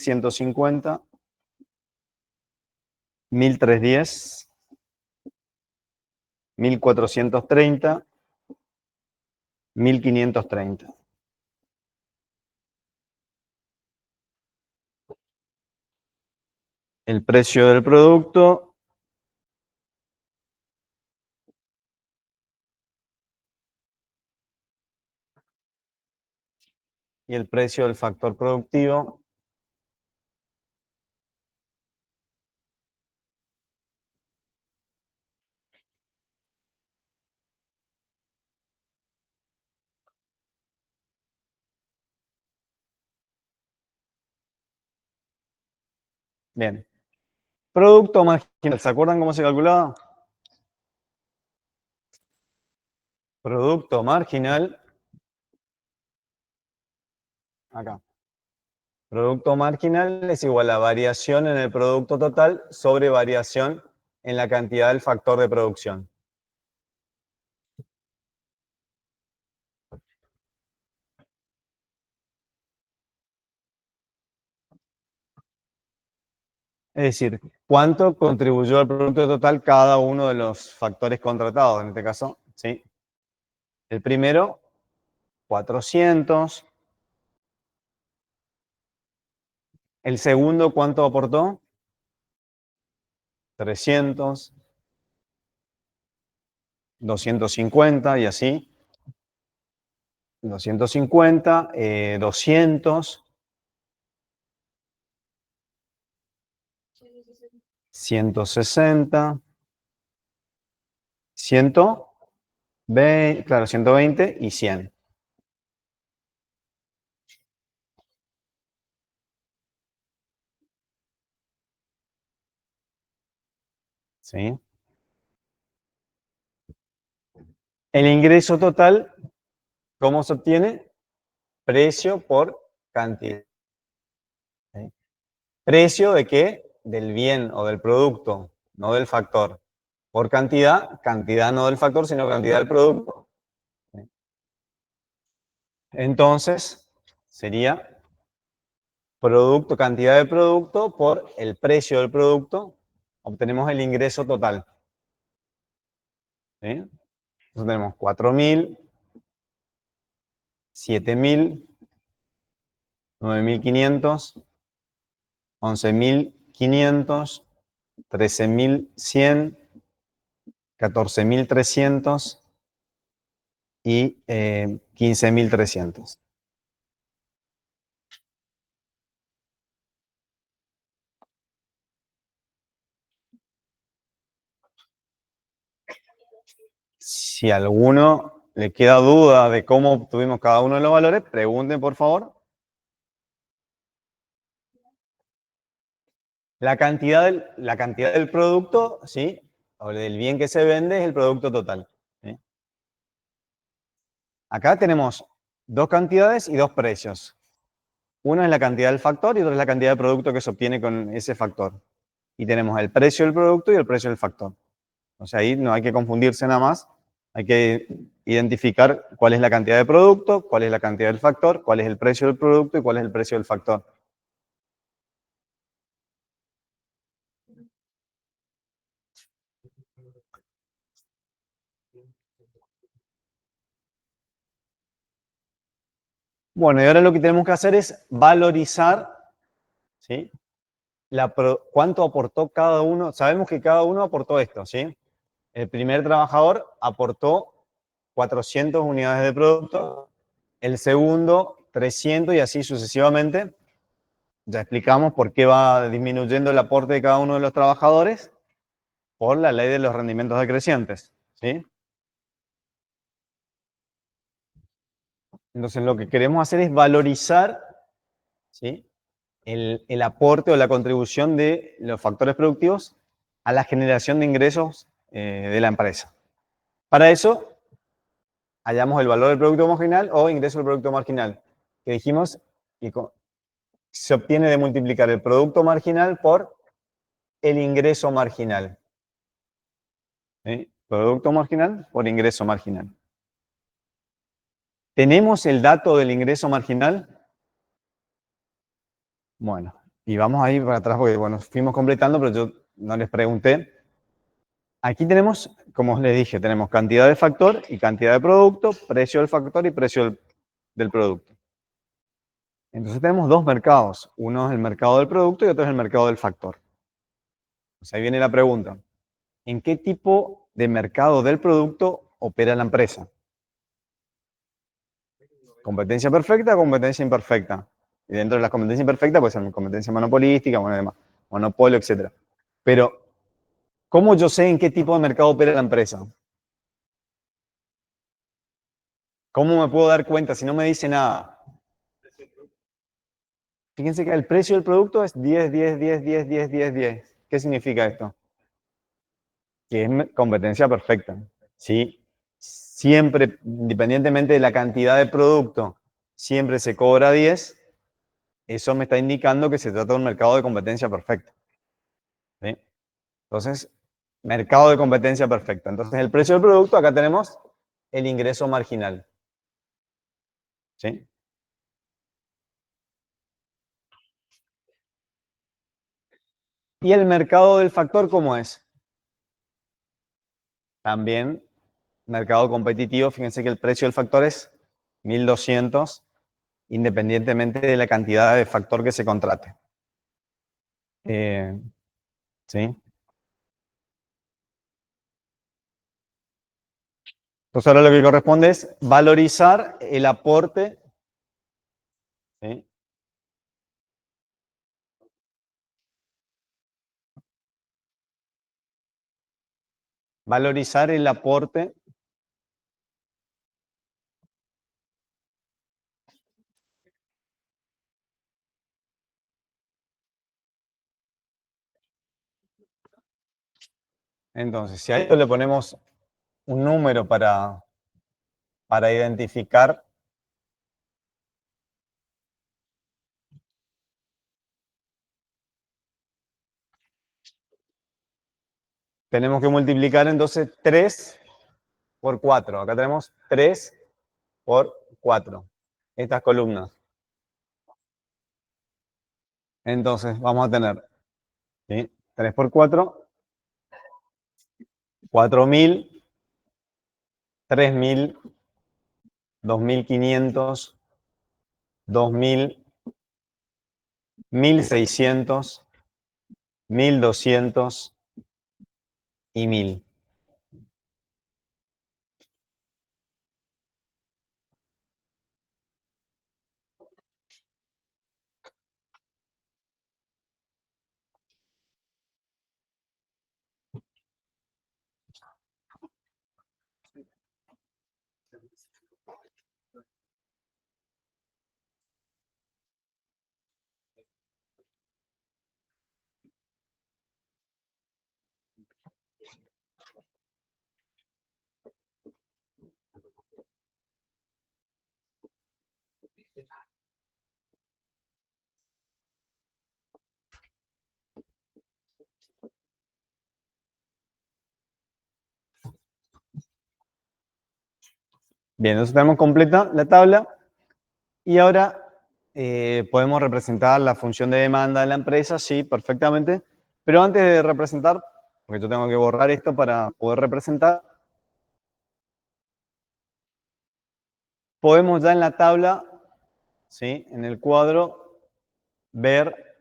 1150, 1310, 1430, 1530. El precio del producto y el precio del factor productivo bien. Producto marginal, ¿se acuerdan cómo se calculaba? Producto marginal, acá. Producto marginal es igual a variación en el producto total sobre variación en la cantidad del factor de producción. Es decir, ¿cuánto contribuyó al producto total cada uno de los factores contratados? En este caso, ¿sí? El primero, 400. El segundo, ¿cuánto aportó? 300. 250 y así. 250, 200. 160. 120, claro, 120 y 100. ¿Sí? El ingreso total, ¿cómo se obtiene? Precio por cantidad. ¿Sí? ¿Precio de qué? Del bien o del producto, no del factor. Por cantidad, cantidad no del factor, sino cantidad del producto. ¿Sí? Entonces, sería producto, cantidad de producto por el precio del producto, obtenemos el ingreso total. ¿Sí? Entonces tenemos 4.000, 7.000, 9.500, 11.500, 13.100, 14.300 y 15.300. Si a alguno le queda duda de cómo obtuvimos cada uno de los valores, pregunten por favor. La cantidad del producto, ¿sí? O del bien que se vende es el producto total. ¿Sí? Acá tenemos dos cantidades y dos precios. Una es la cantidad del factor y otra es la cantidad de producto que se obtiene con ese factor. Y tenemos el precio del producto y el precio del factor. O sea, ahí no hay que confundirse nada más. Hay que identificar cuál es la cantidad de producto, cuál es la cantidad del factor, cuál es el precio del producto y cuál es el precio del factor. Bueno, y ahora lo que tenemos que hacer es valorizar, ¿sí? Cuánto aportó cada uno. Sabemos que cada uno aportó esto, ¿sí? El primer trabajador aportó 400 unidades de producto, el segundo 300 y así sucesivamente. Ya explicamos por qué va disminuyendo el aporte de cada uno de los trabajadores por la ley de los rendimientos decrecientes, ¿sí? Entonces lo que queremos hacer es valorizar, ¿sí? el aporte o la contribución de los factores productivos a la generación de ingresos de la empresa. Para eso, hallamos el valor del producto marginal o ingreso del producto marginal, que dijimos que se obtiene de multiplicar el producto marginal por el ingreso marginal. ¿Sí? Producto marginal por ingreso marginal. ¿Tenemos el dato del ingreso marginal? Bueno, Y vamos a ir para atrás porque, bueno, fuimos completando, pero yo no les pregunté. Aquí tenemos, como os les dije, tenemos cantidad de factor y cantidad de producto, precio del factor y precio del producto. Entonces tenemos dos mercados. Uno es el mercado del producto y otro es el mercado del factor. Pues ahí viene la pregunta. ¿En qué tipo de mercado del producto opera la empresa? ¿Competencia perfecta o competencia imperfecta? Y dentro de las competencias imperfectas, pues ser competencia monopolística, bueno, además, monopolio, etc. Pero, ¿cómo yo sé en qué tipo de mercado opera la empresa? ¿Cómo me puedo dar cuenta si no me dice nada? Fíjense que el precio del producto es 10, 10, 10, 10, 10, 10, 10. ¿Qué significa esto? Que es competencia perfecta. ¿Sí? Siempre, independientemente de la cantidad de producto, siempre se cobra 10. Eso me está indicando que se trata de un mercado de competencia perfecta. ¿Sí? Entonces, mercado de competencia perfecta. Entonces, el precio del producto, acá tenemos el ingreso marginal. ¿Sí? ¿Y el mercado del factor cómo es? También mercado competitivo. Fíjense que el precio del factor es 1.200, independientemente de la cantidad de factor que se contrate. ¿Sí? Entonces ahora lo que corresponde es valorizar el aporte. ¿Sí? Valorizar el aporte entonces, si a esto le ponemos un número para identificar, tenemos que multiplicar entonces 3 por 4. Acá tenemos 3 por 4. Estas columnas. Entonces, vamos a tener, ¿sí? 3 por 4, 4.000, 3.000, 2.500, 2.000, 1.600, 1.200 y 1.000. Bien, entonces tenemos completa la tabla y ahora podemos representar la función de demanda de la empresa, sí, perfectamente. Pero antes de representar, porque yo tengo que borrar esto para poder representar, podemos ya en la tabla, ¿sí? En el cuadro, ver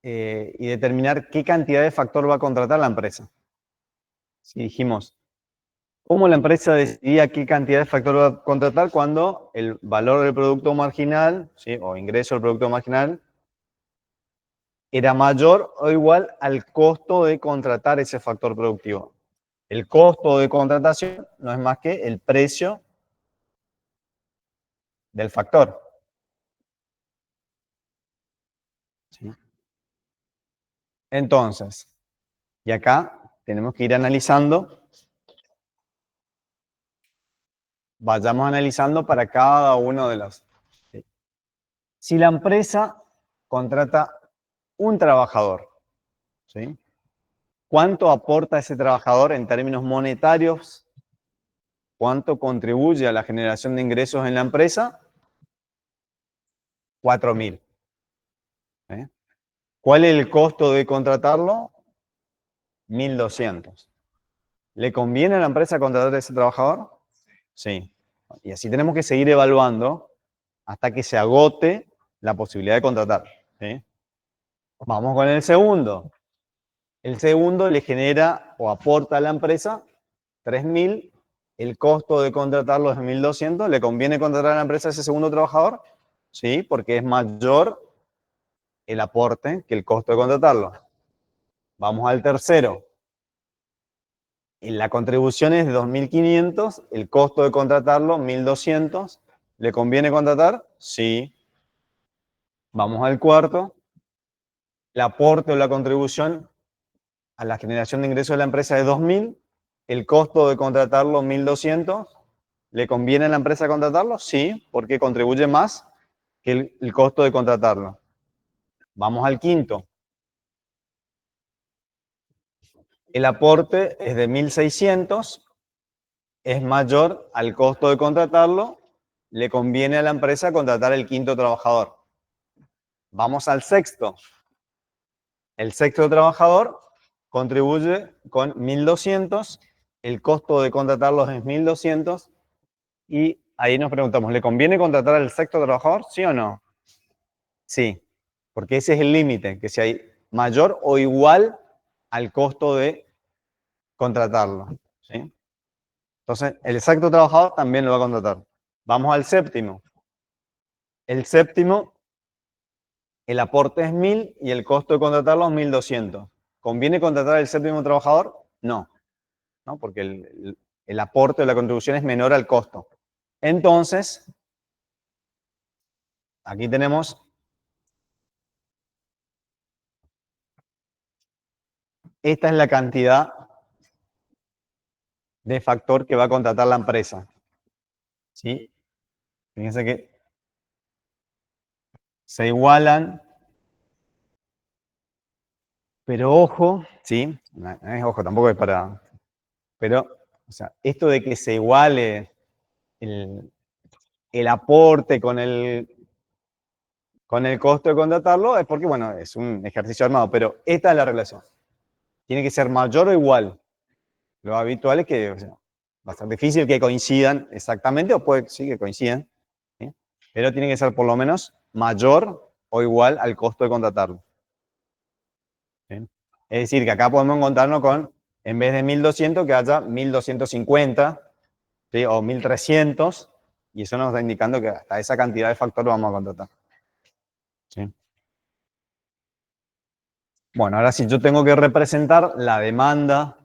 y determinar qué cantidad de factor va a contratar la empresa. Si dijimos, ¿cómo la empresa decidía qué cantidad de factor va a contratar cuando el valor del producto marginal, ¿sí? O ingreso del producto marginal, era mayor o igual al costo de contratar ese factor productivo? El costo de contratación no es más que el precio del factor. ¿Sí? Entonces, y acá tenemos que ir analizando, vayamos analizando para cada uno de los. ¿Sí? Si la empresa contrata un trabajador, ¿sí? ¿Cuánto aporta ese trabajador en términos monetarios? ¿Cuánto contribuye a la generación de ingresos en la empresa? 4.000. ¿Sí? ¿Cuál es el costo de contratarlo? 1.200. ¿Le conviene a la empresa contratar a ese trabajador? Sí. Y así tenemos que seguir evaluando hasta que se agote la posibilidad de contratar. ¿Sí? Vamos con el segundo. El segundo le genera o aporta a la empresa 3.000. El costo de contratarlo es 1.200. ¿Le conviene contratar a la empresa a ese segundo trabajador? Sí, porque es mayor el aporte que el costo de contratarlo. Vamos al tercero. La contribución es de 2.500, el costo de contratarlo 1.200. ¿Le conviene contratar? Sí. Vamos al cuarto. El aporte o la contribución a la generación de ingresos de la empresa es 2.000. El costo de contratarlo 1.200. ¿Le conviene a la empresa contratarlo? Sí, porque contribuye más que el costo de contratarlo. Vamos al quinto. El aporte es de 1.600, es mayor al costo de contratarlo, le conviene a la empresa contratar el quinto trabajador. Vamos al sexto. El sexto trabajador contribuye con 1.200, el costo de contratarlos es 1.200 y ahí nos preguntamos, ¿le conviene contratar al sexto trabajador? ¿Sí o no? Sí, porque ese es el límite, que si hay mayor o igual al costo de contratarlo. ¿Sí? Entonces, el exacto trabajador también lo va a contratar. Vamos al séptimo. El séptimo, el aporte es 1.000 y el costo de contratarlo es 1.200. ¿Conviene contratar al séptimo trabajador? No, ¿no? Porque el aporte o la contribución es menor al costo. Entonces, aquí tenemos, esta es la cantidad de factor que va a contratar la empresa. ¿Sí? Fíjense que se igualan, pero ojo, ¿sí? No es ojo, tampoco es para... Pero, o sea, esto de que se iguale el aporte con el costo de contratarlo es porque, bueno, es un ejercicio armado, pero esta es la relación. Tiene que ser mayor o igual. Lo habitual es que, o sea, va a ser difícil que coincidan exactamente, o puede sí que coincidan, ¿sí? Pero tiene que ser por lo menos mayor o igual al costo de contratarlo. ¿Sí? Es decir, que acá podemos encontrarnos con, en vez de 1.200, que haya 1.250, ¿sí? O 1.300, y eso nos está indicando que hasta esa cantidad de factores vamos a contratar. ¿Sí? Bueno, ahora si yo tengo que representar la demanda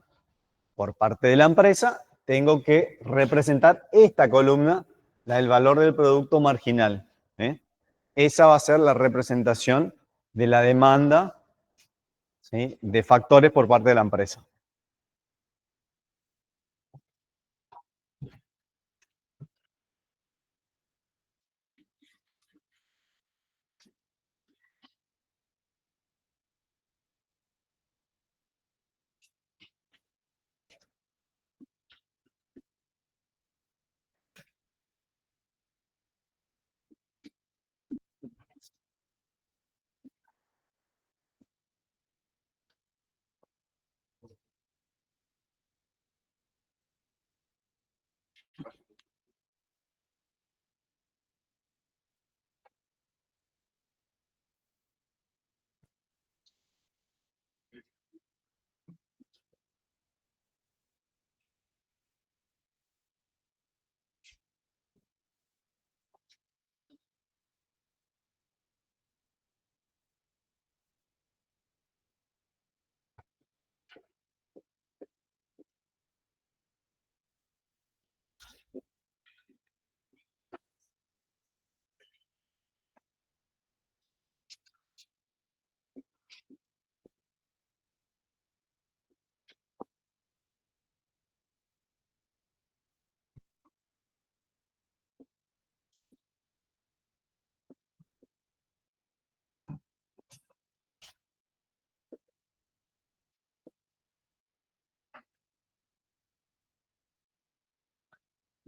por parte de la empresa, tengo que representar esta columna, la del valor del producto marginal. ¿Sí? Esa va a ser la representación de la demanda, ¿sí?, de factores por parte de la empresa.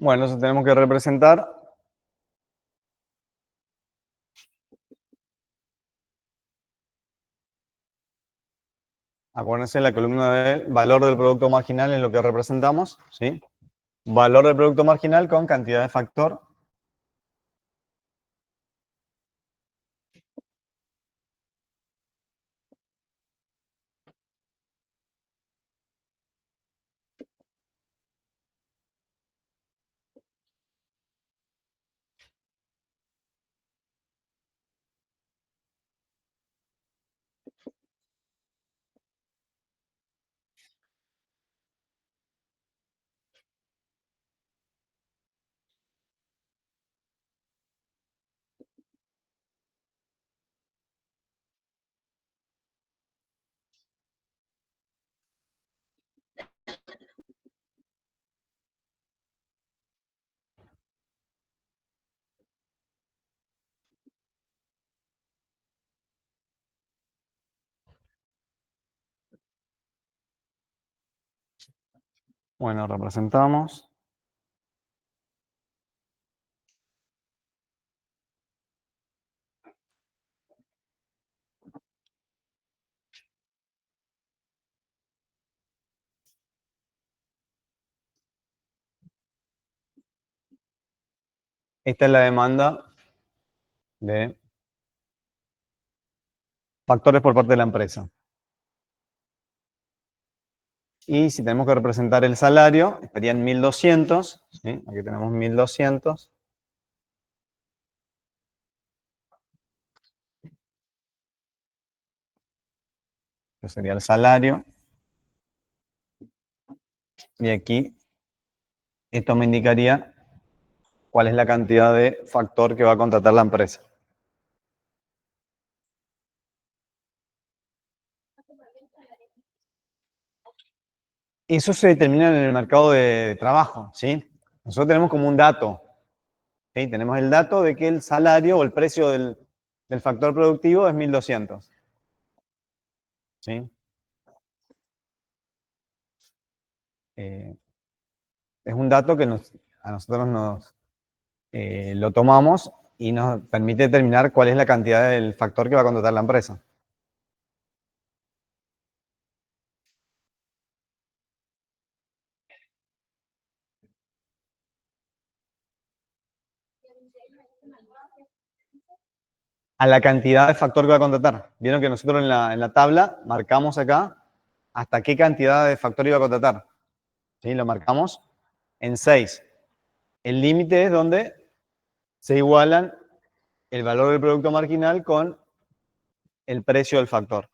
Bueno, entonces tenemos que representar Acuérdense, la columna de valor del producto marginal es lo que representamos, ¿sí? Valor del producto marginal con cantidad de factor. Bueno, representamos. Esta es la demanda de factores por parte de la empresa. Y si tenemos que representar el salario, estaría en 1200. ¿Sí? Aquí tenemos 1200. Que sería el salario. Y aquí, esto me indicaría cuál es la cantidad de factor que va a contratar la empresa. Eso se determina en el mercado de trabajo, ¿sí? Nosotros tenemos como un dato, ¿sí? Tenemos el dato de que el salario o el precio del factor productivo es 1200, ¿sí? Eh, es un dato que a nosotros lo tomamos y nos permite determinar cuál es la cantidad del factor que va a contratar la empresa. A la cantidad de factor que va a contratar. Vieron que nosotros en la tabla marcamos acá hasta qué cantidad de factor iba a contratar. ¿Sí? Lo marcamos en 6. El límite es donde se igualan el valor del producto marginal con el precio del factor.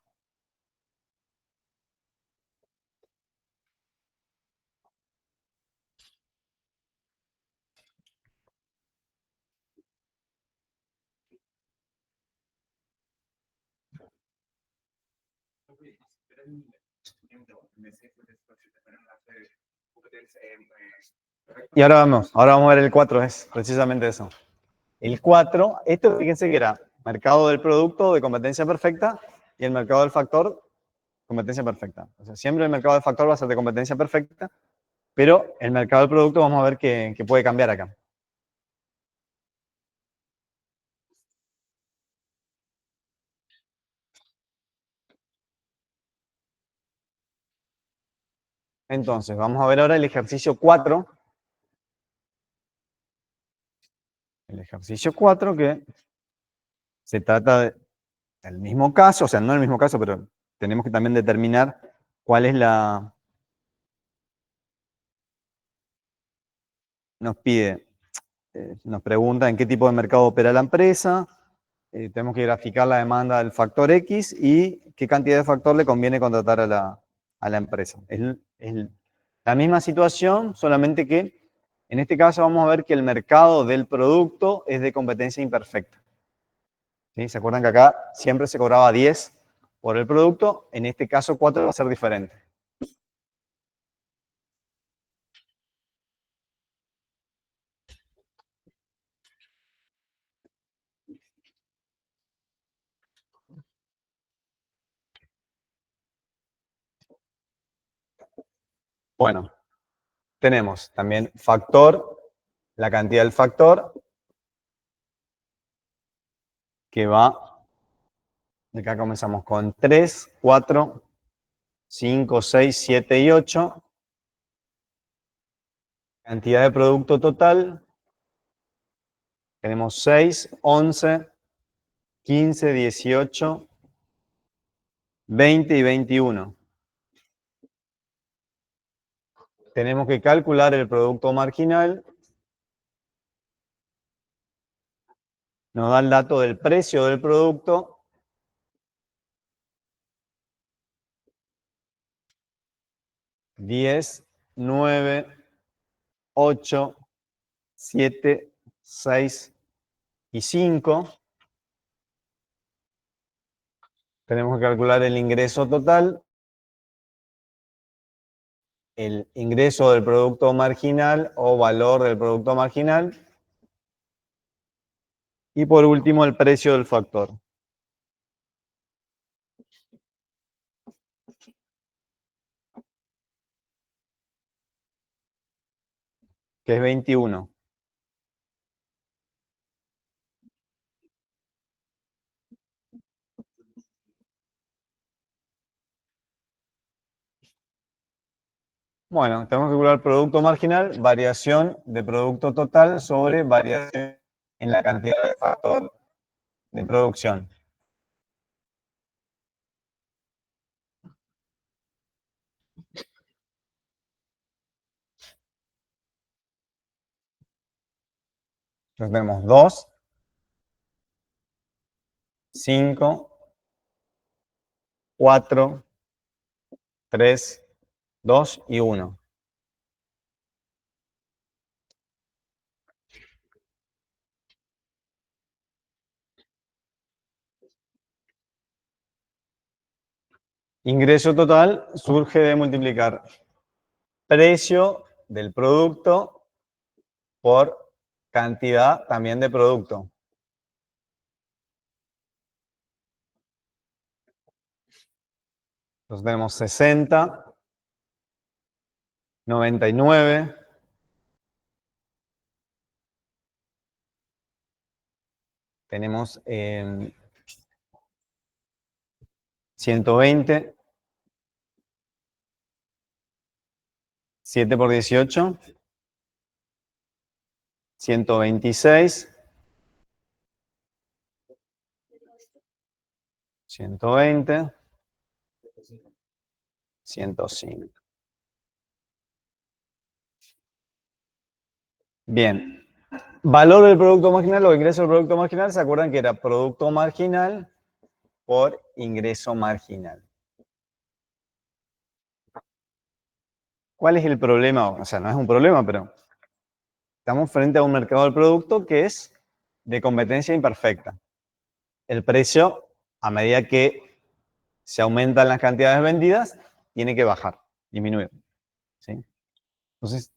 Y ahora vamos a ver el 4, es precisamente eso. El 4, esto fíjense que era mercado del producto de competencia perfecta y el mercado del factor competencia perfecta. O sea, siempre el mercado del factor va a ser de competencia perfecta, pero el mercado del producto vamos a ver que puede cambiar acá. Entonces, vamos a ver ahora el ejercicio 4. El ejercicio 4 que se trata del mismo caso, o sea, no el mismo caso, pero tenemos que también determinar cuál es nos pide, nos pregunta en qué tipo de mercado opera la empresa, tenemos que graficar la demanda del factor X y qué cantidad de factor le conviene contratar a la empresa. Es la misma situación, solamente que en este caso vamos a ver que el mercado del producto es de competencia imperfecta. ¿Sí? ¿Se acuerdan que acá siempre se cobraba 10 por el producto? En este caso 4 va a ser diferente. Bueno, tenemos también factor, la cantidad del factor, que va, acá comenzamos con 3, 4, 5, 6, 7 y 8. Cantidad de producto total. Tenemos 6, 11, 15, 18, 20 y 21. Tenemos que calcular el producto marginal. Nos da el dato del precio del producto. Diez, 9, 8, 7, 6 y 5. Tenemos que calcular el ingreso total. El ingreso del producto marginal o valor del producto marginal. Y por último, el precio del factor, que es 21. Bueno, tenemos que calcular producto marginal, variación de producto total sobre variación en la cantidad de factor de producción. Entonces tenemos 2, 5, 4, 3, 2 y 1. Ingreso total surge de multiplicar precio del producto por cantidad también de producto. Entonces tenemos 60, 99, tenemos 120, 7 por 18, 126, 120, 105. Bien. Valor del producto marginal o ingreso del producto marginal, ¿se acuerdan que era producto marginal por ingreso marginal? ¿Cuál es el problema? O sea, no es un problema, pero estamos frente a un mercado del producto que es de competencia imperfecta. El precio, a medida que se aumentan las cantidades vendidas, tiene que bajar, disminuir. ¿Sí? Entonces,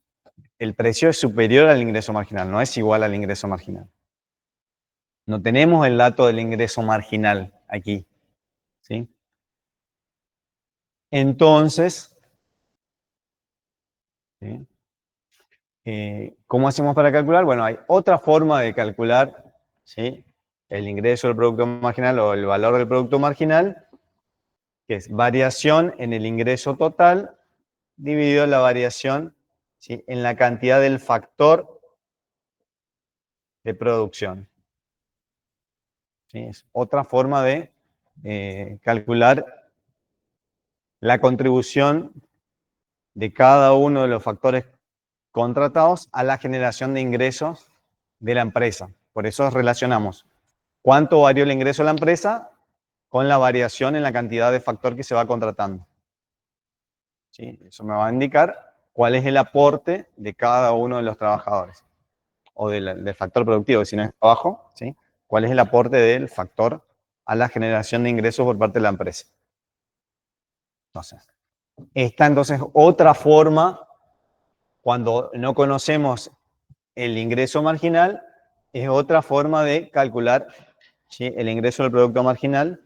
el precio es superior al ingreso marginal, no es igual al ingreso marginal. No tenemos el dato del ingreso marginal aquí. ¿Sí? Entonces, ¿sí? ¿Cómo hacemos para calcular? Bueno, hay otra forma de calcular, ¿sí?, el ingreso del producto marginal o el valor del producto marginal, que es variación en el ingreso total dividido la variación, ¿sí?, en la cantidad del factor de producción. ¿Sí? Es otra forma de calcular la contribución de cada uno de los factores contratados a la generación de ingresos de la empresa. Por eso relacionamos cuánto varió el ingreso de la empresa con la variación en la cantidad de factor que se va contratando. ¿Sí? Eso me va a indicar cuál es el aporte de cada uno de los trabajadores o del factor productivo, si no es trabajo, ¿sí?, cuál es el aporte del factor a la generación de ingresos por parte de la empresa. Entonces, esta entonces otra forma, cuando no conocemos el ingreso marginal, es otra forma de calcular, ¿sí?, el ingreso del producto marginal.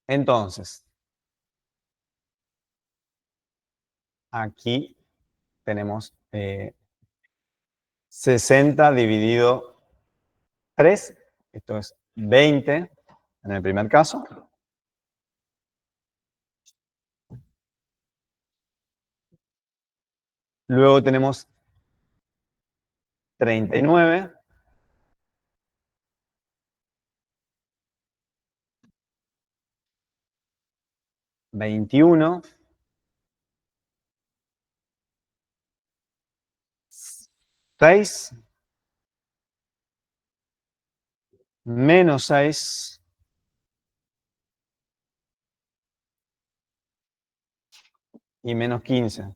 Entonces, aquí tenemos 60 dividido 3, esto es 20 en el primer caso. Luego tenemos 39, $21, 6, menos 6, y menos 15.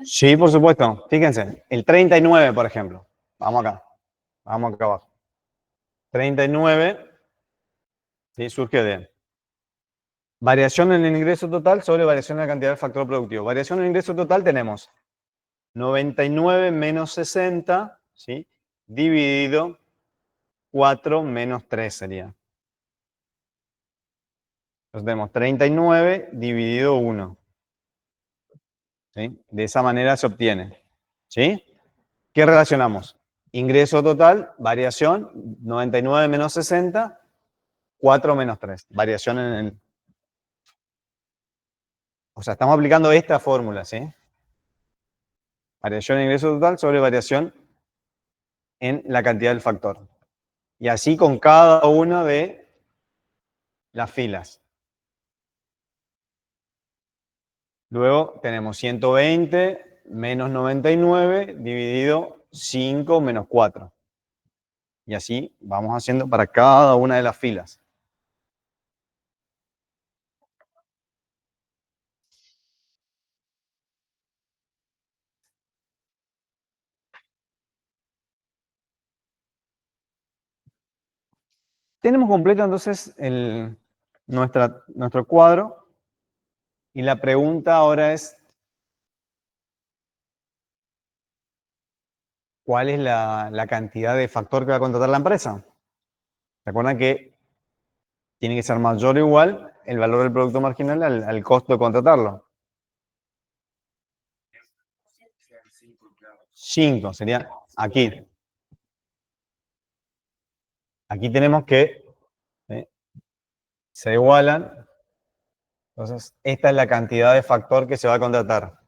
Sí, por supuesto. Fíjense, el 39, por ejemplo. Vamos acá abajo. 39, ¿sí? Surge de variación en el ingreso total sobre variación en la cantidad del factor productivo. Variación en el ingreso total tenemos 99 menos 60, ¿sí? Dividido 4 menos 3 sería. Entonces tenemos 39 dividido 1. ¿Sí? De esa manera se obtiene. ¿Sí? ¿Qué relacionamos? Ingreso total, variación, 99 menos 60, 4 menos 3. Variación en el... O sea, estamos aplicando esta fórmula, ¿sí? Variación en ingreso total sobre variación en la cantidad del factor. Y así con cada una de las filas. Luego tenemos 120 menos 99 dividido 5 menos 4. Y así vamos haciendo para cada una de las filas. Tenemos completo entonces nuestro cuadro. Y la pregunta ahora es, ¿cuál es la cantidad de factor que va a contratar la empresa? Recuerdan que tiene que ser mayor o igual el valor del producto marginal al costo de contratarlo. 5 sería aquí. Aquí tenemos que se igualan. Entonces, esta es la cantidad de factor que se va a contratar.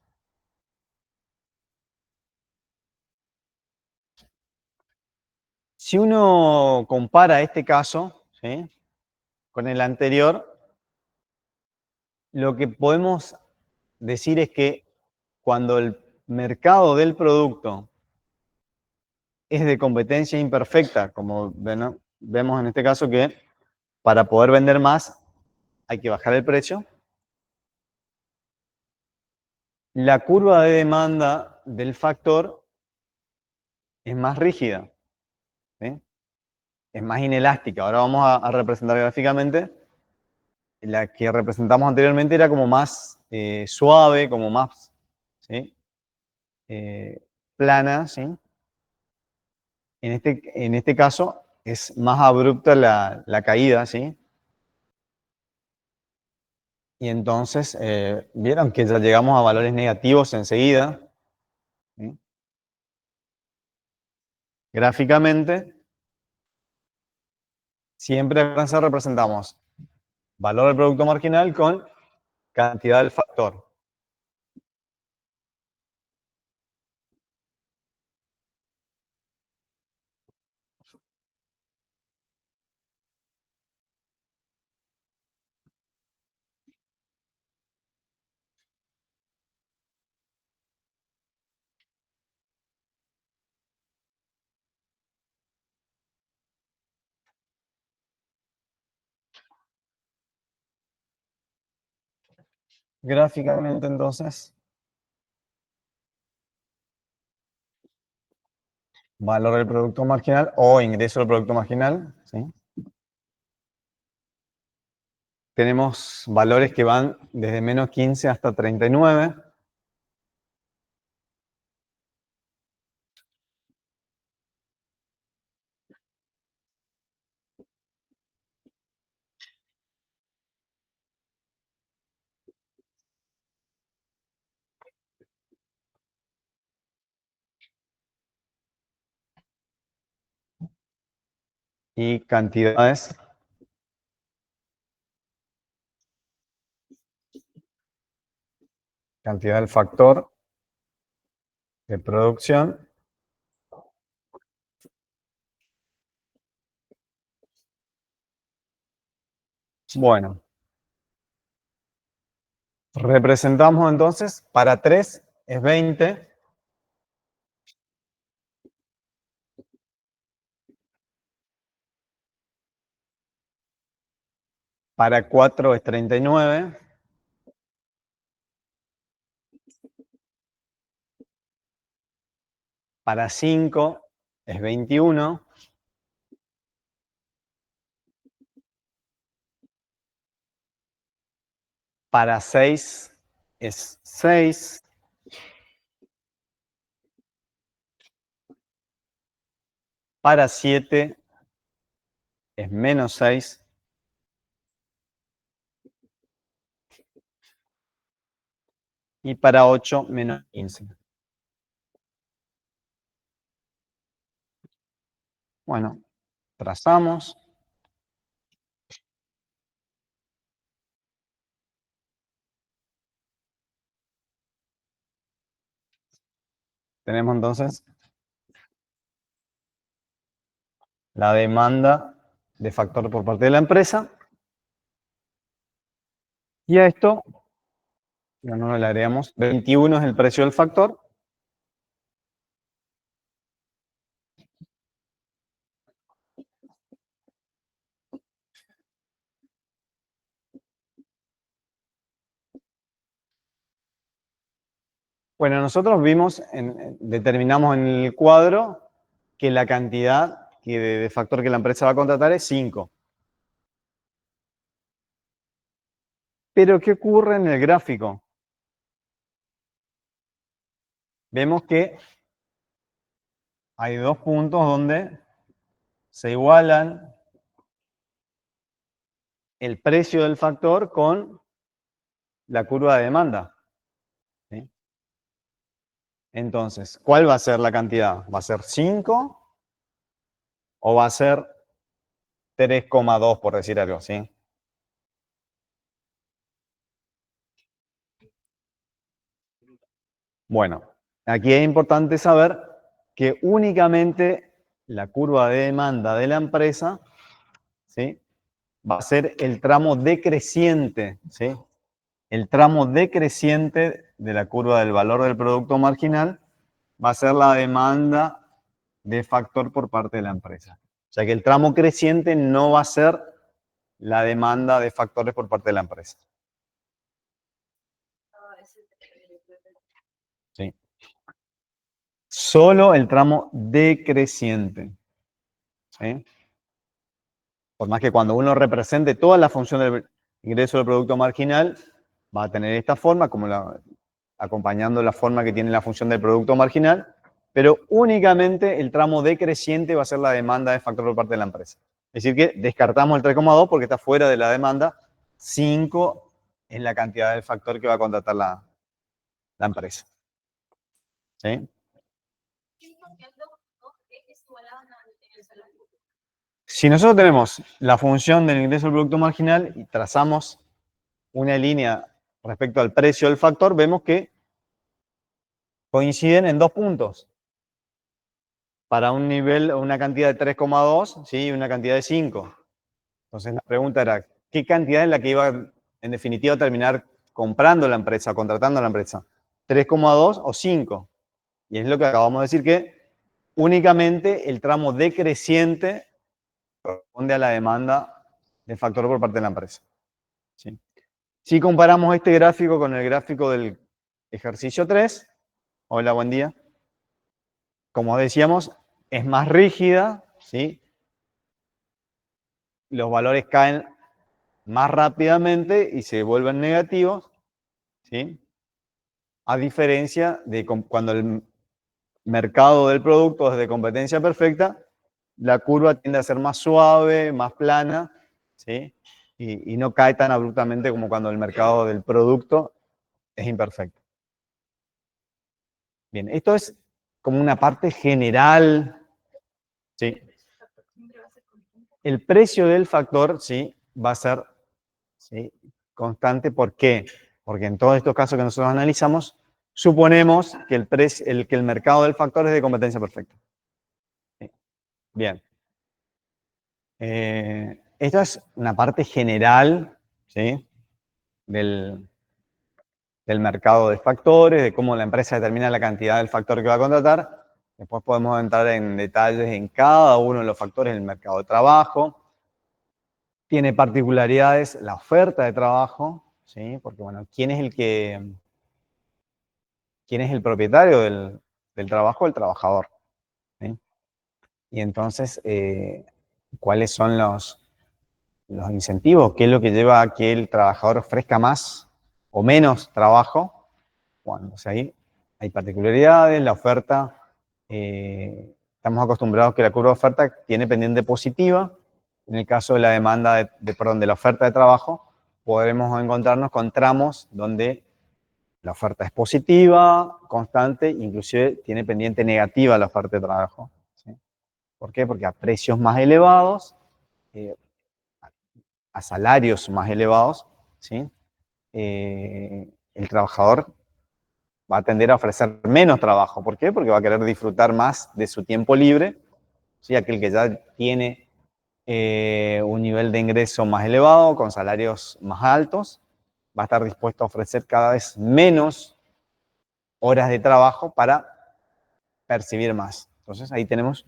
Si uno compara este caso, ¿sí?, con el anterior, lo que podemos decir es que cuando el mercado del producto es de competencia imperfecta, como vemos en este caso que para poder vender más hay que bajar el precio, la curva de demanda del factor es más rígida, ¿sí?, es más inelástica. Ahora vamos a representar gráficamente. La que representamos anteriormente era como más suave, como más, ¿sí?, plana, ¿sí? En este caso es más abrupta la caída, ¿sí? Y entonces, vieron que ya llegamos a valores negativos enseguida, ¿sí? Gráficamente, siempre representamos valor del producto marginal con cantidad del factor. Gráficamente, entonces, valor del producto marginal o ingreso del producto marginal, ¿sí? Tenemos valores que van desde menos 15 hasta 39. Y cantidades, cantidad del factor de producción. Bueno, representamos entonces, para 3 es 20, para 4 es 39, para 5 es 21, para 6 es 6, para 7 es menos 6, y para 8 menos 15. Bueno, trazamos. Tenemos entonces la demanda de factor por parte de la empresa. Y a esto, no le agregamos, 21 es el precio del factor. Bueno, nosotros determinamos en el cuadro que la cantidad de factor que la empresa va a contratar es 5. Pero, ¿qué ocurre en el gráfico? Vemos que hay dos puntos donde se igualan el precio del factor con la curva de demanda, ¿sí? Entonces, ¿cuál va a ser la cantidad? ¿Va a ser 5 o va a ser 3,2, por decir algo, ¿sí? Bueno, aquí es importante saber que únicamente la curva de demanda de la empresa, ¿sí?, va a ser el tramo decreciente, ¿sí? El tramo decreciente de la curva del valor del producto marginal va a ser la demanda de factor por parte de la empresa. O sea que el tramo creciente no va a ser la demanda de factores por parte de la empresa. ¿Sí? Solo el tramo decreciente. ¿Sí? Por más que cuando uno represente toda la función del ingreso del producto marginal, va a tener esta forma, como acompañando la forma que tiene la función del producto marginal, pero únicamente el tramo decreciente va a ser la demanda de factor por parte de la empresa. Es decir que descartamos el 3,2 porque está fuera de la demanda, 5 es la cantidad del factor que va a contratar la empresa. ¿Sí? Si nosotros tenemos la función del ingreso del producto marginal y trazamos una línea respecto al precio del factor, vemos que coinciden en dos puntos. Para un nivel, una cantidad de 3,2, ¿sí?, y una cantidad de 5. Entonces la pregunta era, ¿qué cantidad es la que iba, en definitiva, a terminar comprando la empresa, contratando a la empresa? ¿3,2 o 5? Y es lo que acabamos de decir, que únicamente el tramo decreciente corresponde a la demanda de factor por parte de la empresa. ¿Sí? Si comparamos este gráfico con el gráfico del ejercicio 3, hola, buen día. Como decíamos, es más rígida, ¿sí? Los valores caen más rápidamente y se vuelven negativos, ¿sí? A diferencia de cuando el mercado del producto es de competencia perfecta, la curva tiende a ser más suave, más plana, ¿sí? Y no cae tan abruptamente como cuando el mercado del producto es imperfecto. Bien, esto es como una parte general, ¿sí? El precio del factor, ¿sí? Va a ser, ¿sí? Constante. ¿Por qué? Porque en todos estos casos que nosotros analizamos, suponemos que que el mercado del factor es de competencia perfecta. ¿Sí? Bien. Esta es una parte general, ¿sí? del mercado de factores, de cómo la empresa determina la cantidad del factor que va a contratar. Después podemos entrar en detalles en cada uno de los factores del mercado de trabajo. Tiene particularidades la oferta de trabajo, ¿sí? Porque, bueno, ¿quién es el propietario del trabajo? El trabajador, ¿sí? Y entonces, ¿cuáles son los incentivos? ¿Qué es lo que lleva a que el trabajador ofrezca más o menos trabajo? Bueno, o sea, ahí hay particularidades, la oferta, estamos acostumbrados que la curva de oferta tiene pendiente positiva. En el caso de la demanda, de la oferta de trabajo, podremos encontrarnos con tramos donde la oferta es positiva, constante, inclusive tiene pendiente negativa la oferta de trabajo, ¿sí? ¿Por qué? Porque a precios más elevados, eh, a salarios más elevados, ¿sí? El trabajador va a tender a ofrecer menos trabajo. ¿Por qué? Porque va a querer disfrutar más de su tiempo libre, ¿sí? Aquel que ya tiene un nivel de ingreso más elevado, con salarios más altos, va a estar dispuesto a ofrecer cada vez menos horas de trabajo para percibir más. Entonces ahí tenemos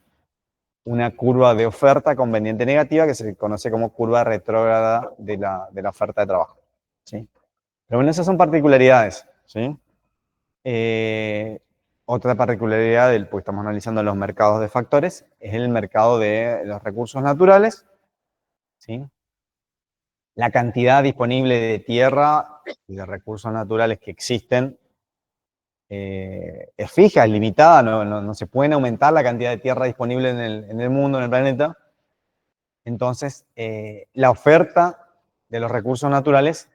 una curva de oferta con pendiente negativa que se conoce como curva retrógrada de la oferta de trabajo, ¿sí? Pero bueno, esas son particularidades, ¿sí? Otra particularidad pues estamos analizando los mercados de factores, es el mercado de los recursos naturales, ¿sí? La cantidad disponible de tierra y de recursos naturales que existen es fija, es limitada, no se puede aumentar la cantidad de tierra disponible en el mundo, en el planeta. Entonces, la oferta de los recursos naturales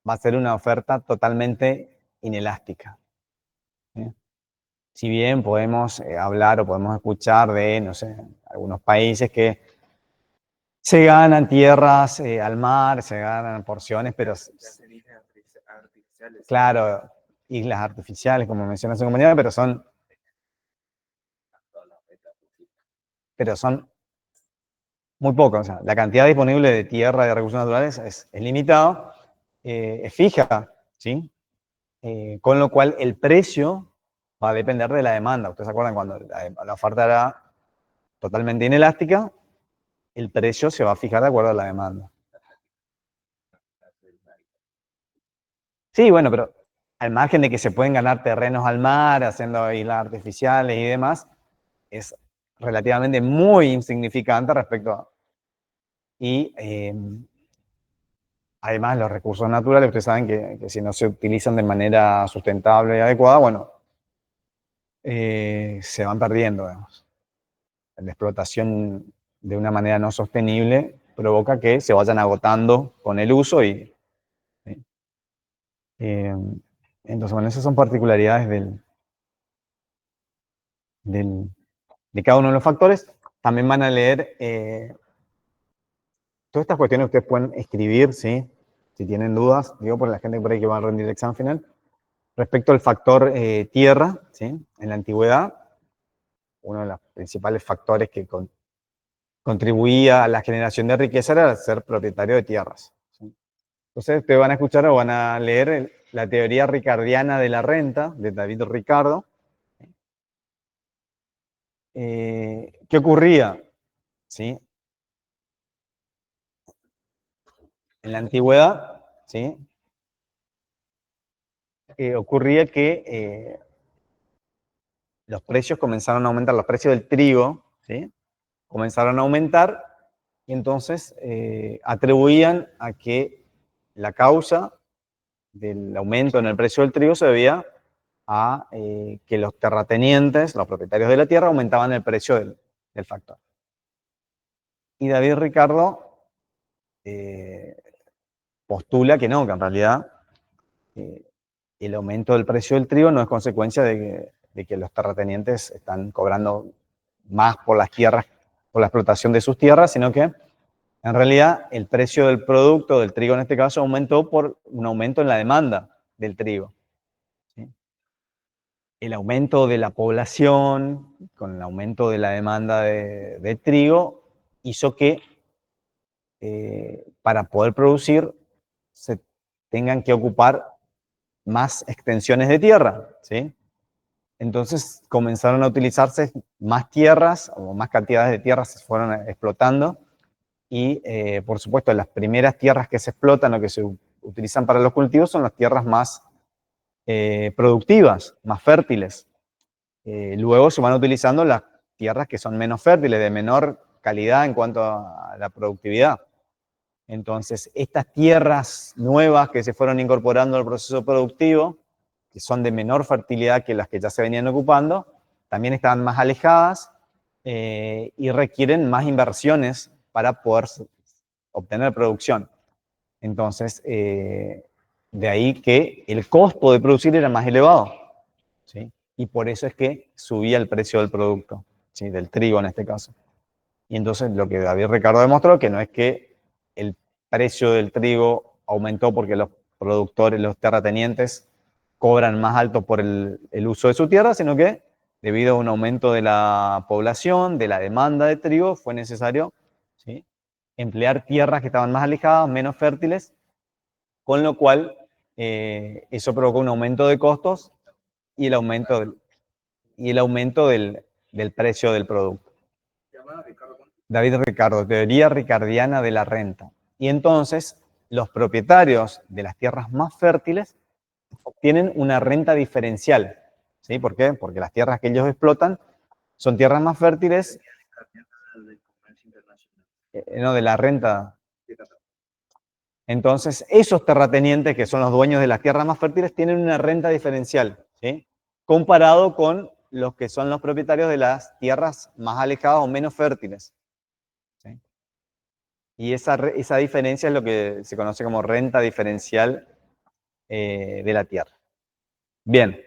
va a ser una oferta totalmente inelástica, ¿sí? Si bien podemos hablar o podemos escuchar de, no sé, algunos países que se ganan tierras al mar, se ganan porciones, pero claro, islas artificiales, como menciona su compañera, pero son muy pocos. O sea, la cantidad disponible de tierra y de recursos naturales es limitada, es fija, ¿sí? Con lo cual el precio va a depender de la demanda. ¿Ustedes se acuerdan cuando la oferta era totalmente inelástica? El precio se va a fijar de acuerdo a la demanda. Sí, bueno, pero al margen de que se pueden ganar terrenos al mar, haciendo islas artificiales y demás, es relativamente muy insignificante respecto a... Y además los recursos naturales, ustedes saben que si no se utilizan de manera sustentable y adecuada, bueno, se van perdiendo, digamos. La explotación de una manera no sostenible provoca que se vayan agotando con el uso y... ¿sí? Eh, entonces, bueno, esas son particularidades de cada uno de los factores. También van a leer todas estas cuestiones, ustedes pueden escribir, ¿sí? Si tienen dudas, digo por la gente por ahí que va a rendir el examen final. Respecto al factor tierra, ¿sí? En la antigüedad, uno de los principales factores que contribuía a la generación de riqueza era ser propietario de tierras, ¿sí? Entonces, ustedes van a escuchar o van a leer la teoría ricardiana de la renta, de David Ricardo. ¿Qué ocurría? ¿Sí? En la antigüedad, ¿sí? Ocurría que los precios comenzaron a aumentar, los precios del trigo, ¿sí? Comenzaron a aumentar y entonces atribuían a que la causa del aumento en el precio del trigo se debía a que los terratenientes, los propietarios de la tierra, aumentaban el precio del factor. Y David Ricardo postula que no, que en realidad el aumento del precio del trigo no es consecuencia de que los terratenientes están cobrando más por las tierras, por la explotación de sus tierras, sino que en realidad el precio del producto, del trigo en este caso, aumentó por un aumento en la demanda del trigo. ¿Sí? El aumento de la población, con el aumento de la demanda de trigo, hizo que para poder producir se tengan que ocupar más extensiones de tierra, ¿sí? Entonces comenzaron a utilizarse más tierras, o más cantidades de tierras se fueron explotando, y por supuesto las primeras tierras que se explotan o que se utilizan para los cultivos son las tierras más productivas, más fértiles. Luego se van utilizando las tierras que son menos fértiles, de menor calidad en cuanto a la productividad. Entonces, estas tierras nuevas que se fueron incorporando al proceso productivo, que son de menor fertilidad que las que ya se venían ocupando, también estaban más alejadas y requieren más inversiones para poder obtener producción. Entonces, de ahí que el costo de producir era más elevado, ¿sí? Y por eso es que subía el precio del producto, ¿sí? Del trigo en este caso. Y entonces lo que David Ricardo demostró que no es que el precio del trigo aumentó porque los productores, los terratenientes, cobran más alto por el uso de su tierra, sino que debido a un aumento de la población, de la demanda de trigo, fue necesario, ¿sí?, emplear tierras que estaban más alejadas, menos fértiles, con lo cual eso provocó un aumento de costos y el aumento del precio del producto. David Ricardo, teoría ricardiana de la renta. Y entonces los propietarios de las tierras más fértiles obtienen una renta diferencial. ¿Sí? ¿Por qué? Porque las tierras que ellos explotan son tierras más fértiles. No, de la renta. Entonces, esos terratenientes, que son los dueños de las tierras más fértiles, tienen una renta diferencial, ¿sí?, comparado con los que son los propietarios de las tierras más alejadas o menos fértiles. ¿Sí? Y esa diferencia es lo que se conoce como renta diferencial de la tierra. Bien.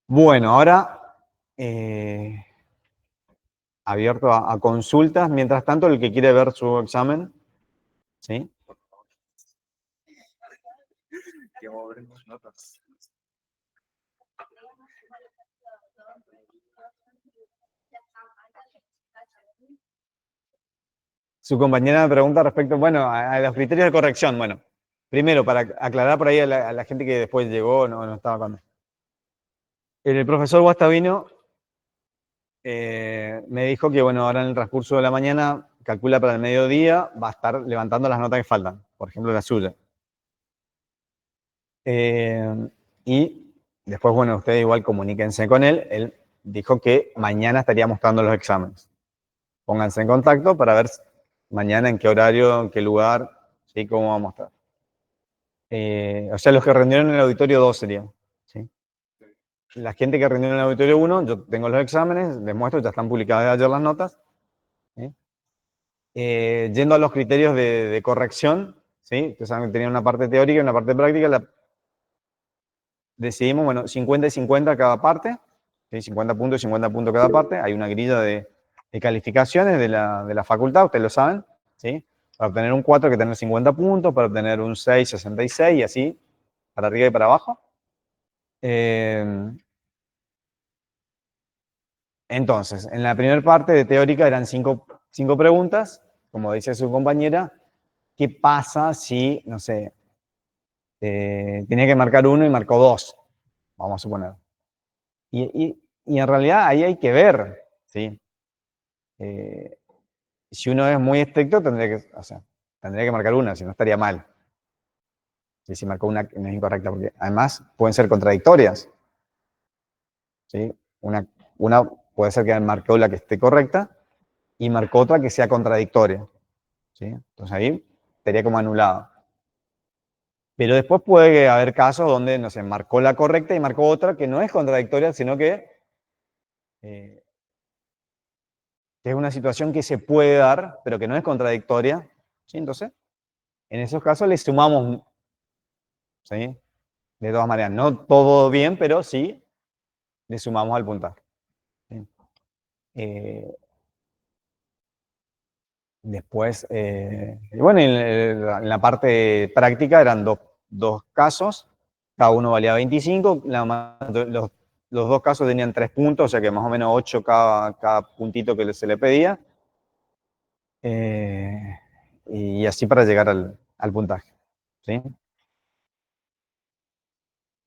Bueno, ahora abierto a consultas. Mientras tanto, el que quiere ver su examen, ¿sí? Su compañera me pregunta respecto, bueno, a los criterios de corrección. Bueno, primero, para aclarar por ahí a la gente que después llegó, no estaba con... El profesor Guastavino me dijo que, bueno, ahora en el transcurso de la mañana, calcula para el mediodía, va a estar levantando las notas que faltan, por ejemplo, la suya. Y después, bueno, ustedes igual comuníquense con él. Él dijo que mañana estaría mostrando los exámenes. Pónganse en contacto para ver mañana en qué horario, en qué lugar, ¿sí?, cómo va a mostrar. O sea, los que rindieron en el auditorio 2 serían, ¿sí? La gente que rindió en el auditorio 1, yo tengo los exámenes, les muestro, ya están publicadas de ayer las notas. ¿Sí? Yendo a los criterios de corrección, ¿sí?, ustedes saben que tenían una parte teórica y una parte práctica, decidimos, bueno, 50 y 50 cada parte, ¿sí?, 50 puntos y 50 puntos cada parte. Hay una grilla de calificaciones de la facultad, ustedes lo saben, ¿sí? Para obtener un 4 hay que tener 50 puntos, para obtener un 6, 66, y así, para arriba y para abajo. Entonces, en la primera parte de teórica eran 5 preguntas, como decía su compañera. ¿Qué pasa si, no sé, tenía que marcar 1 y marcó 2? Vamos a suponer. Y en realidad ahí hay que ver, ¿sí? Si uno es muy estricto, tendría que marcar 1, si no estaría mal. Si marcó una que no es incorrecta, porque además pueden ser contradictorias. ¿sí? Una puede ser que marcó la que esté correcta y marcó otra que sea contradictoria, ¿sí? Entonces ahí estaría como anulado. Pero después puede haber casos donde, no sé, marcó la correcta y marcó otra que no es contradictoria, sino eh, que es una situación que se puede dar, pero que no es contradictoria, ¿sí? Entonces, en esos casos le sumamos, ¿sí? De todas maneras, no todo bien, pero sí le sumamos al puntaje. ¿Sí? Eh, Después, y bueno, en la parte práctica eran dos casos, cada uno valía 25, los dos casos tenían 3 puntos, o sea que más o menos 8 cada puntito que se le pedía, y así para llegar al puntaje. ¿Sí?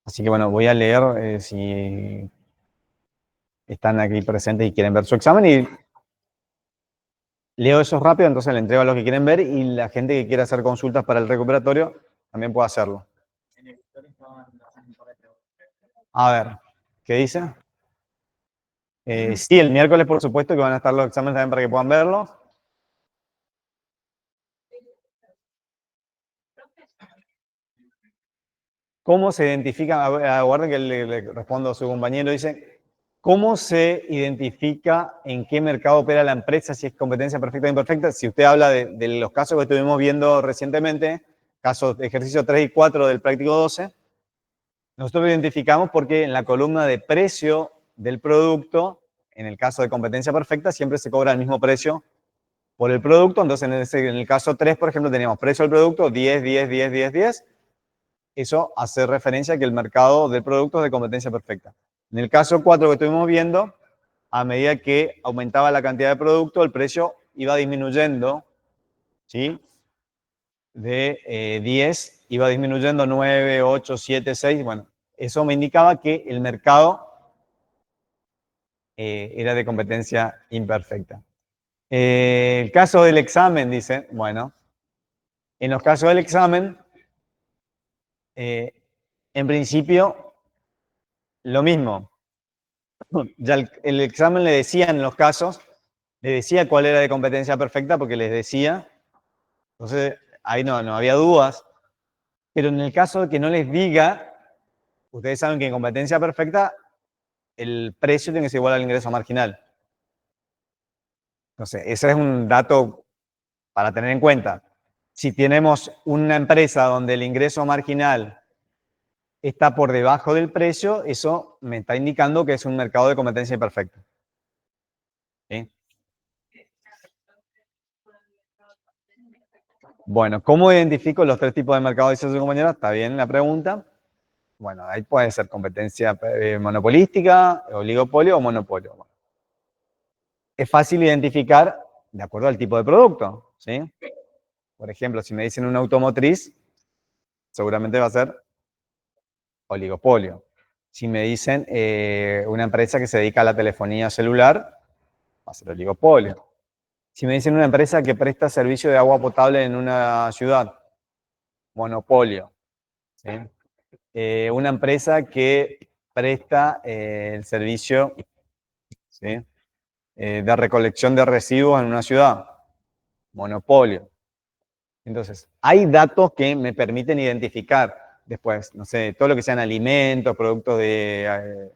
Así que bueno, voy a leer si están aquí presentes y quieren ver su examen, y leo eso rápido, entonces le entrego a los que quieren ver, y la gente que quiera hacer consultas para el recuperatorio también puede hacerlo. A ver, ¿qué dice? Sí, el miércoles por supuesto que van a estar los exámenes también para que puedan verlos. ¿Cómo se identifica? Aguarden que le respondo a su compañero. Dice, ¿cómo se identifica en qué mercado opera la empresa, si es competencia perfecta o imperfecta? Si usted habla de los casos que estuvimos viendo recientemente, casos de ejercicio 3 y 4 del práctico 12, nosotros lo identificamos porque en la columna de precio del producto, en el caso de competencia perfecta, siempre se cobra el mismo precio por el producto. Entonces, en el caso 3, por ejemplo, teníamos precio del producto, 10, 10, 10, 10, 10. Eso hace referencia a que el mercado del producto es de competencia perfecta. En el caso 4 que estuvimos viendo, a medida que aumentaba la cantidad de producto, el precio iba disminuyendo, ¿sí? De 10, iba disminuyendo 9, 8, 7, 6. Bueno, eso me indicaba que el mercado era de competencia imperfecta. El caso del examen, dice, bueno, en los casos del examen, en principio, lo mismo. Ya el examen le decía en los casos, le decía cuál era de competencia perfecta porque les decía. Entonces, ahí no había dudas. Pero en el caso de que no les diga, ustedes saben que en competencia perfecta el precio tiene que ser igual al ingreso marginal. Entonces, ese es un dato para tener en cuenta. Si tenemos una empresa donde el ingreso marginal está por debajo del precio, eso me está indicando que es un mercado de competencia imperfecta. ¿Sí? Bueno, ¿cómo identifico los 3 tipos de mercados? Dice su compañera. Está bien la pregunta. Bueno, ahí puede ser competencia monopolística, oligopolio o monopolio. Bueno, es fácil identificar de acuerdo al tipo de producto, ¿sí? Por ejemplo, si me dicen una automotriz, seguramente va a ser oligopolio. Si me dicen una empresa que se dedica a la telefonía celular, va a ser oligopolio. Si me dicen una empresa que presta servicio de agua potable en una ciudad, monopolio. ¿Sí? Una empresa que presta el servicio, ¿sí? De recolección de residuos en una ciudad, monopolio. Entonces, hay datos que me permiten identificar después, no sé, todo lo que sean alimentos, productos de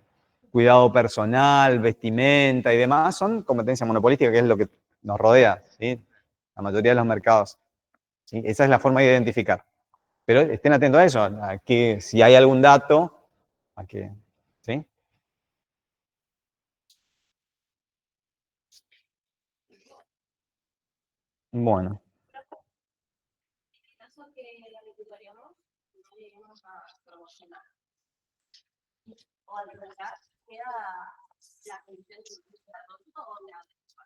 cuidado personal, vestimenta y demás, son competencia monopolística, que es lo que nos rodea, ¿sí? La mayoría de los mercados. ¿Sí? Esa es la forma de identificar. Pero estén atentos a eso, a que si hay algún dato, a que, ¿sí? Bueno.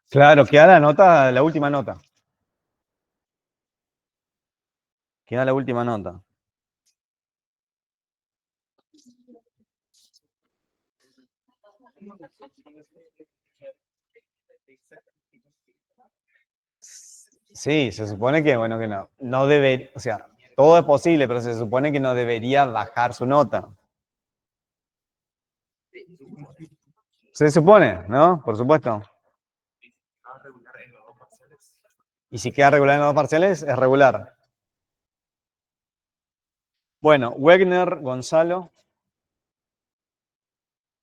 Claro, queda la nota, la última nota. Queda la última nota. Sí, se supone que, bueno, que no debe, o sea, todo es posible, pero se supone que no debería bajar su nota. Se supone, ¿no? Por supuesto. Y si queda regular en los dos parciales, es regular. Bueno, Wegner, Gonzalo.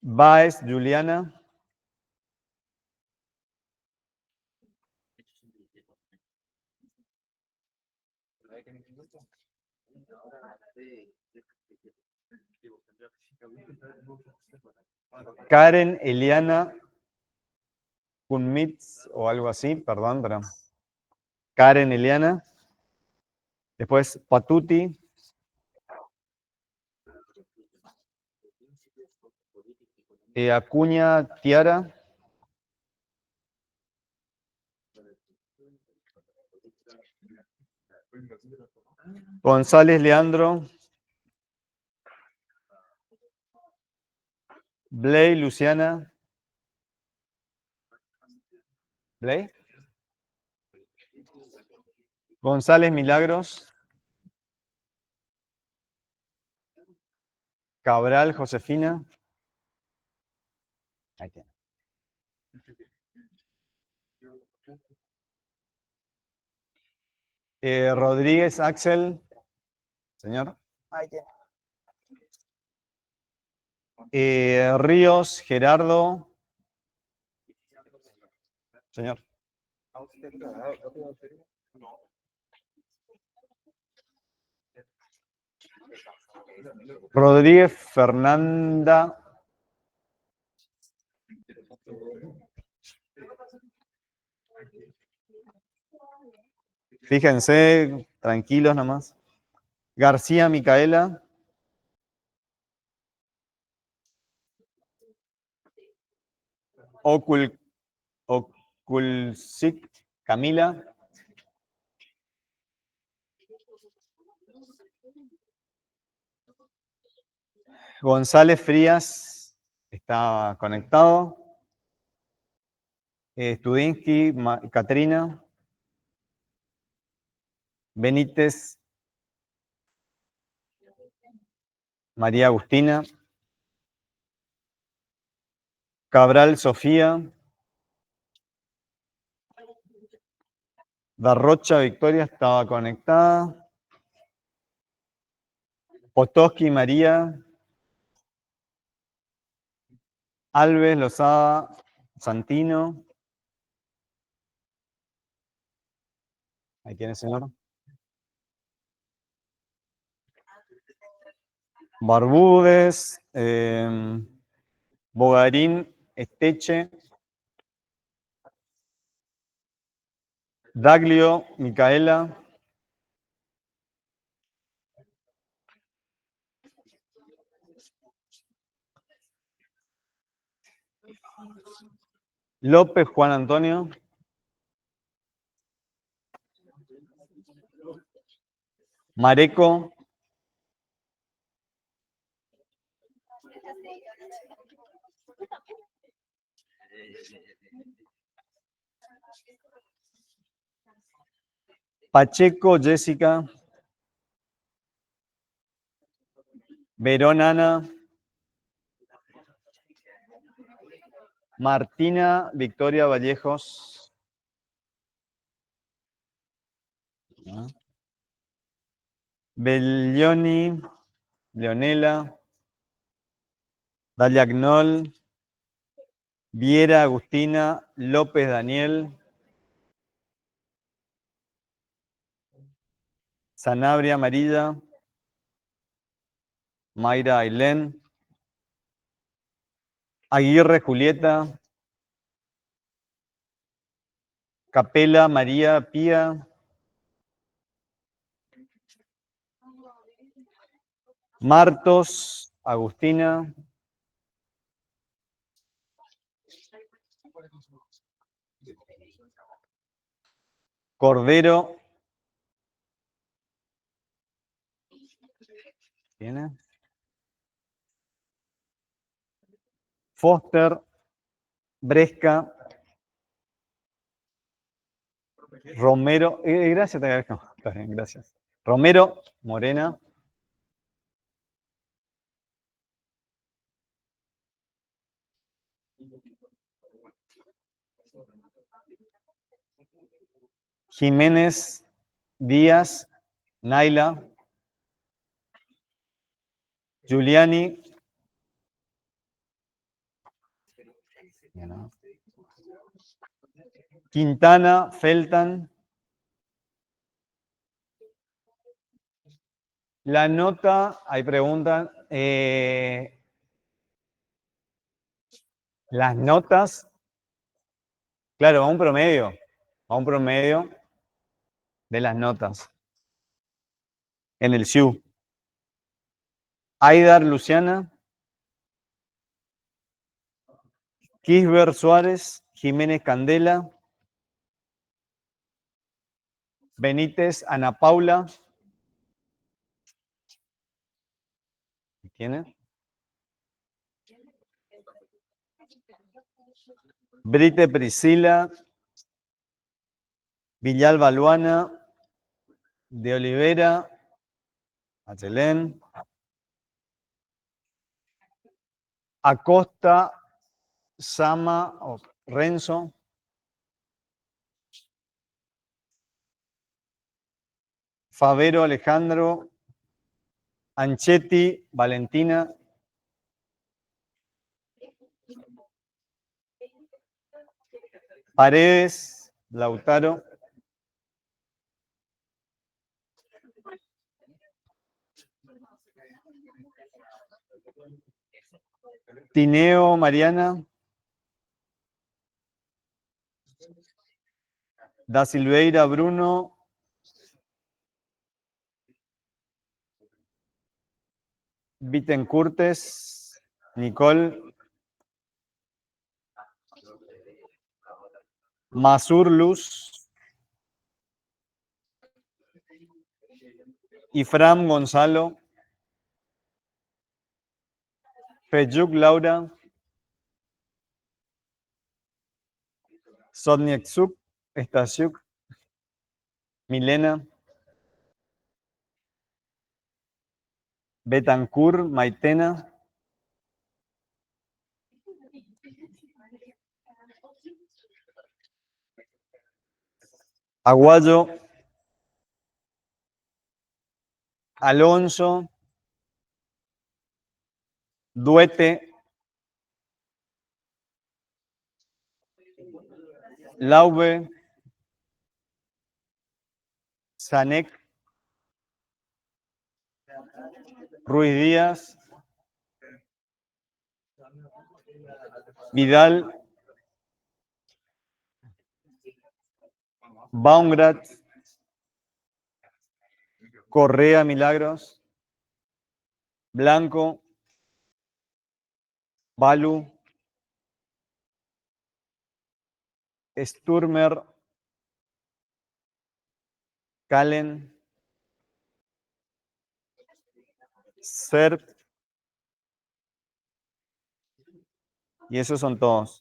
Baez, Juliana. Karen, Eliana, Kunmitz o algo así, perdón, pero Karen, Eliana. Después Patuti. Acuña, Tiara. González, Leandro. Bley, Luciana. Bley. González, Milagros. Cabral, Josefina. Ahí tiene. Rodríguez, Axel. Señor. Ahí tiene. Ríos, Gerardo. Señor. Rodríguez, Fernanda. Fíjense, tranquilos nomás. García, Micaela. Okulsik, Camila. González Frías está conectado. Studinsky, Catrina. Benítez, María Agustina. Cabral, Sofía. Darrocha, Victoria estaba conectada. Potosky, María. Alves, Lozada, Santino. Ahí tiene, señor. Barbudes, Bogarín, Esteche. Daglio, Micaela. López, Juan Antonio. Mareco. Pacheco, Jessica. Verón, Ana. Martina, Victoria Vallejos. Bellioni, Leonela. Dalia Knoll. Viera, Agustina. López, Daniel. Sanabria, Marilla. Mayra, Ailén. Aguirre, Julieta. Capela, María, Pía. Martos, Agustina. Cordero. ¿Tiene? Foster. Bresca. Romero. Gracias, te agradezco. Está bien, gracias. Romero, Morena. Jiménez, Díaz, Naila, Giuliani, Quintana, Feltan. La nota, hay preguntas. Las notas, claro, va un promedio de las notas en el SIU. Aidar, Luciana, Kisber, Suárez, Jiménez, Candela, Benítez, Ana Paula. ¿Quién es? Brite, Priscila, Villalba, Luana, de Olivera, Achelén, Acosta, Sama, Renzo, Favero, Alejandro, Anchetti, Valentina, Paredes, Lautaro, Tineo, Mariana, Da Silveira, Bruno, Vitencurtes, Nicole, Masur, Luz, Ifram, Gonzalo, Feyuk, Laura, Sotnietsuk, Stasiuk, Milena, Betancur, Maitena, Aguayo, Alonso, Duete, Laube, Sanek, Ruiz Díaz, Vidal, Baumgart, Correa, Milagros, Blanco, Balu, Sturmer, Calen, Serp, y esos son todos.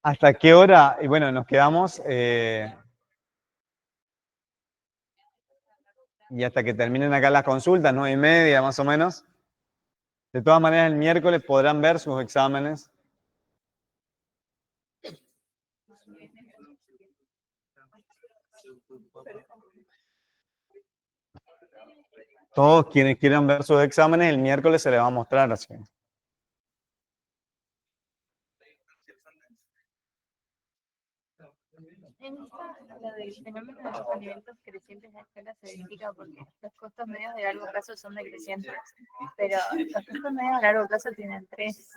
¿Hasta qué hora? Y bueno, nos quedamos y hasta que terminen acá las consultas, 9:30 más o menos. De todas maneras, el miércoles podrán ver sus exámenes. Todos quienes quieran ver sus exámenes, el miércoles se les va a mostrar así. Lo del fenómeno de los alimentos crecientes en la escala se verifica porque los costos medios de largo plazo son decrecientes, pero los costos medios de largo plazo tienen tres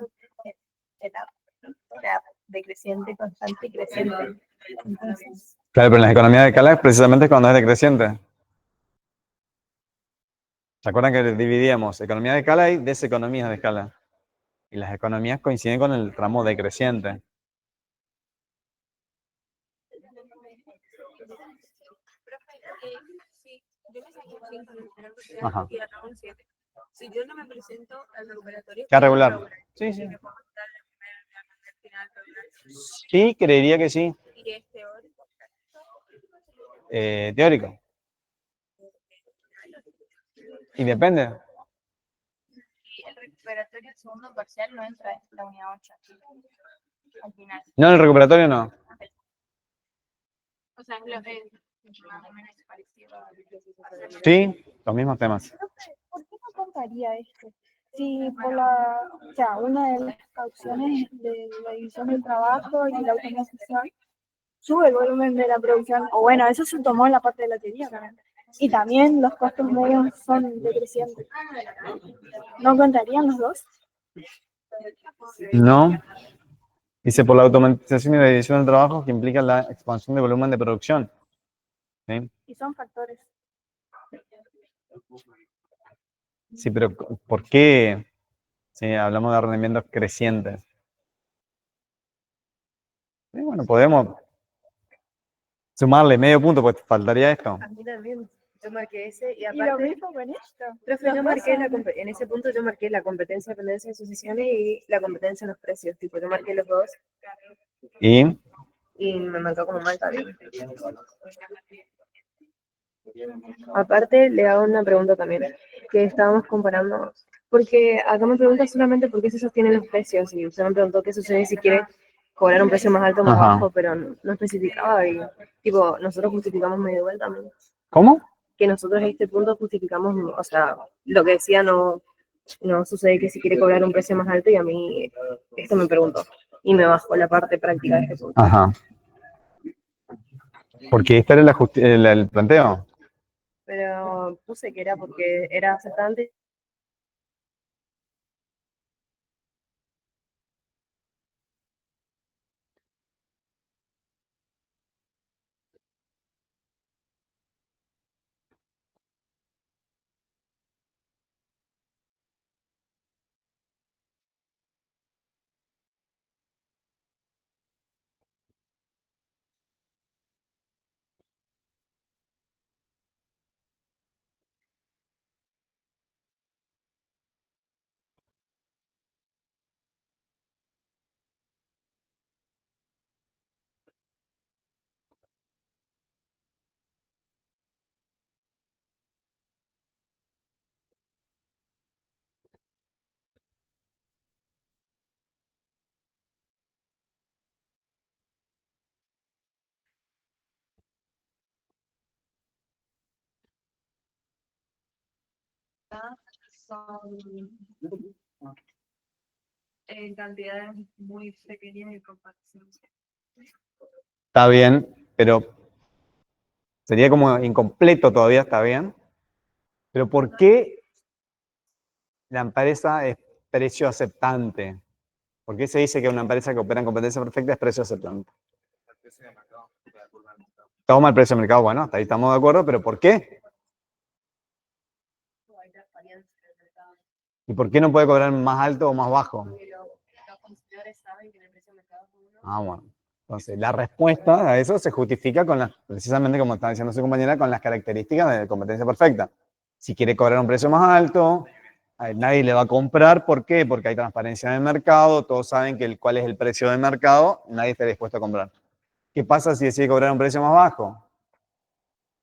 etapas, o sea, decreciente, constante y creciente. Entonces, Claro, pero en las economías de escala precisamente es cuando es decreciente. ¿Se acuerdan que dividíamos economía de escala y deseconomías de escala? Y las economías coinciden con el tramo decreciente. Ajá. Si yo no me presento al recuperatorio, ¿Qué regular? Sí, sí. Sí, creería que sí. ¿Y es teórico? Teórico. Y depende. Y el recuperatorio segundo parcial no entra en la unidad 8 al final. No, en el recuperatorio no. O sea, es lo que más o menos parecido a Sí, los mismos temas. ¿Por qué no contaría esto? Si por la, o sea, una de las cauciones de la división del trabajo y la autonomía social sube el volumen de la producción, o bueno, eso se tomó en la parte de la teoría también. Y también los costos medios son decrecientes. ¿No contarían los dos? No. Dice por la automatización y la división del trabajo que implica la expansión de volumen de producción. ¿Sí? Y son factores. Sí, pero ¿por qué? Sí, hablamos de rendimientos crecientes. Sí, bueno, podemos sumarle medio punto, pues faltaría esto. A mí también, yo marqué ese y Y lo aparte, mismo con esto. profe, Los yo dos marqué son- en ese punto yo marqué la competencia, dependencia de asociaciones y la competencia en los precios, tipo, yo marqué los dos Y y me marcó como mal también. Aparte, le hago una pregunta también, que estábamos comparando, porque acá me pregunta solamente por qué se sostienen los precios y usted me preguntó qué sucede si quiere cobrar un precio más alto o más Ajá. bajo, pero no especificaba y, tipo, nosotros justificamos medio igual también. ¿cómo? Que nosotros en este punto justificamos, o sea, lo que decía no sucede que si quiere cobrar un precio más alto y a mí esto me preguntó y me bajó la parte práctica de este punto. Ajá. Porque este era el planteo. Pero puse que era porque era aceptante. son en cantidades muy pequeñas en comparación. Está bien, pero sería como incompleto todavía, está bien. Pero ¿por qué la empresa es precio aceptante? ¿Por qué se dice que una empresa que opera en competencia perfecta es precio aceptante? Toma el precio de mercado, bueno, hasta ahí estamos de acuerdo, pero ¿por qué? ¿Y por qué no puede cobrar más alto o más bajo? Los consumidores saben que el precio de mercado es uno. Ah, bueno. Entonces, la respuesta a eso se justifica con las, precisamente como estaba diciendo su compañera, con las características de competencia perfecta. Si quiere cobrar un precio más alto, nadie le va a comprar. ¿Por qué? Porque hay transparencia en el mercado, todos saben cuál es el precio del mercado, nadie está dispuesto a comprar. ¿Qué pasa si decide cobrar un precio más bajo?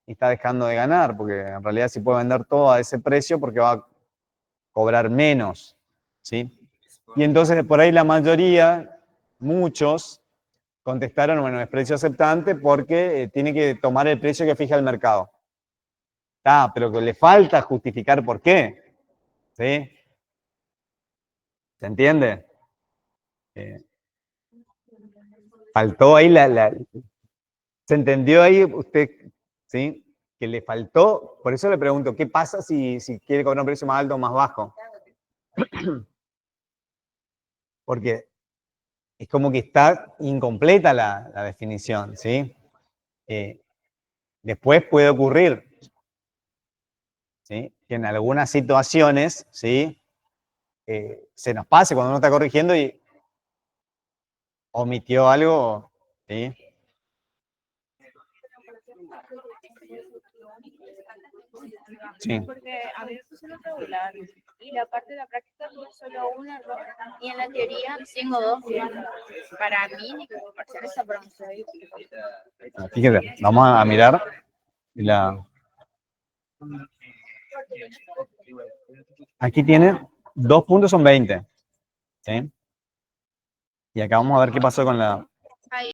Y está dejando de ganar, porque en realidad sí puede vender todo a ese precio porque va a cobrar menos, ¿sí? Y entonces por ahí la mayoría, muchos, contestaron, bueno, es precio aceptante porque tiene que tomar el precio que fija el mercado. Pero que le falta justificar por qué, ¿sí? ¿Se entiende? Faltó ahí ¿se entendió ahí usted, sí? Que le faltó, por eso le pregunto, ¿qué pasa si quiere cobrar un precio más alto o más bajo? Porque es como que está incompleta la definición, ¿sí? Después puede ocurrir, ¿sí? Que en algunas situaciones, ¿sí? se nos pase cuando uno está corrigiendo y omitió algo, ¿sí? Sí. Porque a mí me suele regular y la parte de la práctica tuve solo un error y en la teoría tengo dos bien. Para mí, ni como parcial está pronunciado. Fíjate, vamos a mirar aquí tiene 2 puntos son 20. ¿Sí? Y acá vamos a ver qué pasó con la